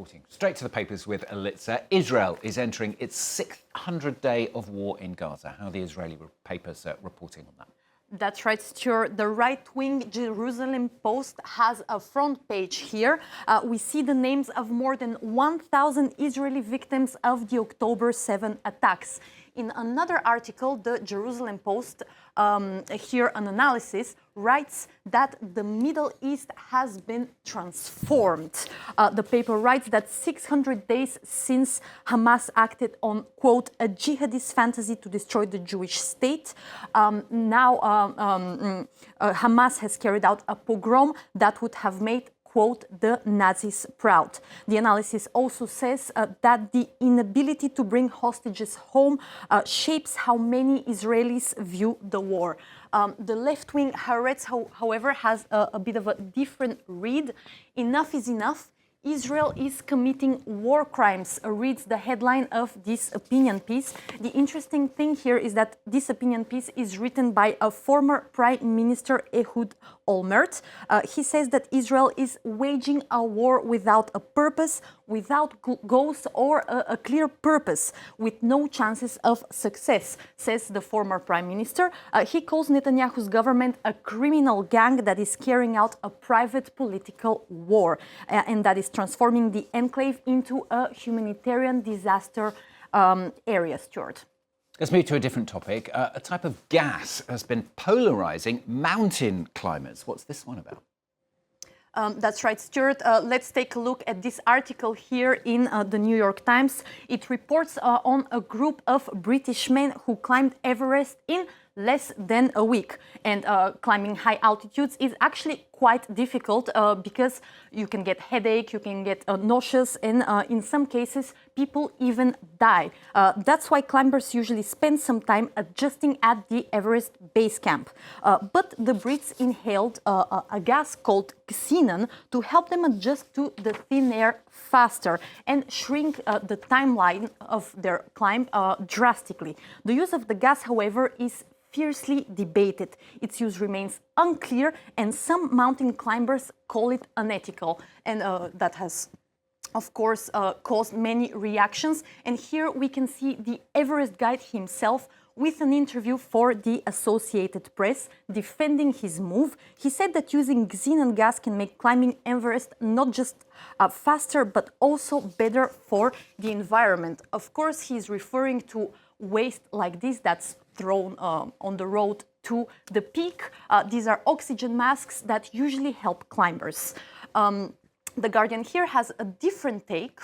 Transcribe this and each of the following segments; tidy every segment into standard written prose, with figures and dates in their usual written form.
Reporting straight to the papers with Elitza. Israel is entering its 600th day of war in Gaza. How are the Israeli papers reporting on that? That's right, Stuart. The right-wing Jerusalem Post has a front page here. We see the names of more than 1,000 Israeli victims of the October 7 attacks. In another article, the Jerusalem Post, here an analysis, writes that the Middle East has been transformed. The paper writes that 600 days since Hamas acted on, quote, a jihadist fantasy to destroy the Jewish state, Hamas has carried out a pogrom that would have made, quote, the Nazis proud. The analysis also says that the inability to bring hostages home shapes how many Israelis view the war. The left-wing Haaretz, however, has a bit of a different read. Enough is enough. Israel is committing war crimes, reads the headline of this opinion piece. The interesting thing here is that this opinion piece is written by a former Prime Minister, Ehud Olmert. He says that Israel is waging a war without a purpose, without goals or a clear purpose, with no chances of success, says the former Prime Minister. He calls Netanyahu's government a criminal gang that is carrying out a private political war and that is transforming the enclave into a humanitarian disaster area, Stuart. Let's move to a different topic. A type of gas has been polarizing mountain climbers. What's this one about? That's right, Stuart. Let's take a look at this article here in the New York Times. It reports on a group of British men who climbed Everest in less than a week. And climbing high altitudes is actually quite difficult because you can get headache, you can get nauseous, and in some cases, people even die. That's why climbers usually spend some time adjusting at the Everest base camp. But the Brits inhaled a gas called xenon to help them adjust to the thin air faster and shrink the timeline of their climb drastically. The use of the gas, however, is fiercely debated. Its use remains unclear, and some mountain climbers call it unethical. And that has, of course, caused many reactions. And here we can see the Everest guide himself with an interview for the Associated Press defending his move. He said that using xenon gas can make climbing Everest not just faster, but also better for the environment. Of course, he's referring to waste like this that's thrown on the road to the peak. These are oxygen masks that usually help climbers. The Guardian here has a different take.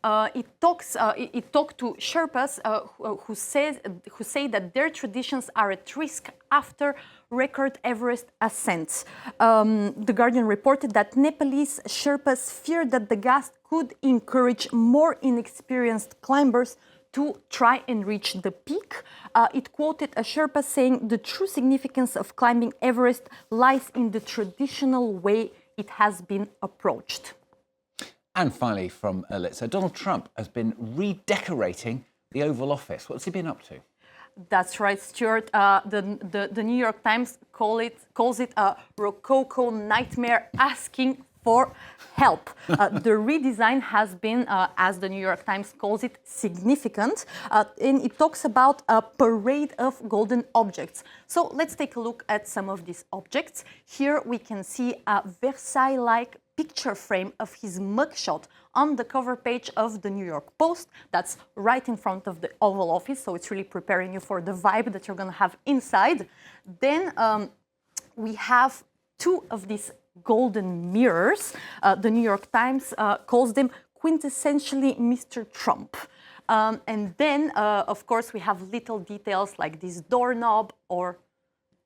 It talked to Sherpas who say that their traditions are at risk after record Everest ascents. The Guardian reported that Nepalese Sherpas fear that the gas could encourage more inexperienced climbers to try and reach the peak. It quoted a Sherpa saying the true significance of climbing Everest lies in the traditional way it has been approached. And finally, from Elitza, Donald Trump has been redecorating the Oval Office. What's he been up to? That's right, Stuart. The New York Times calls it a Rococo nightmare asking for help. The redesign has been, as the New York Times calls it, significant. And it talks about a parade of golden objects. So let's take a look at some of these objects. Here we can see a Versailles-like picture frame of his mugshot on the cover page of the New York Post. That's right in front of the Oval Office, so it's really preparing you for the vibe that you're going to have inside. Then we have two of these golden mirrors. The New York Times calls them quintessentially Mr. Trump. And then, of course, we have little details like this doorknob or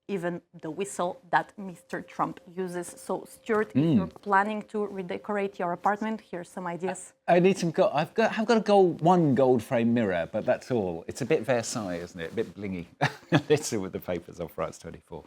even the whistle that Mr. Trump uses. So, Stuart, if you're planning to redecorate your apartment, here's some ideas. I need some gold. I've got one gold frame mirror, but that's all. It's a bit Versailles, isn't it? A bit blingy. Listen with the papers on France 24.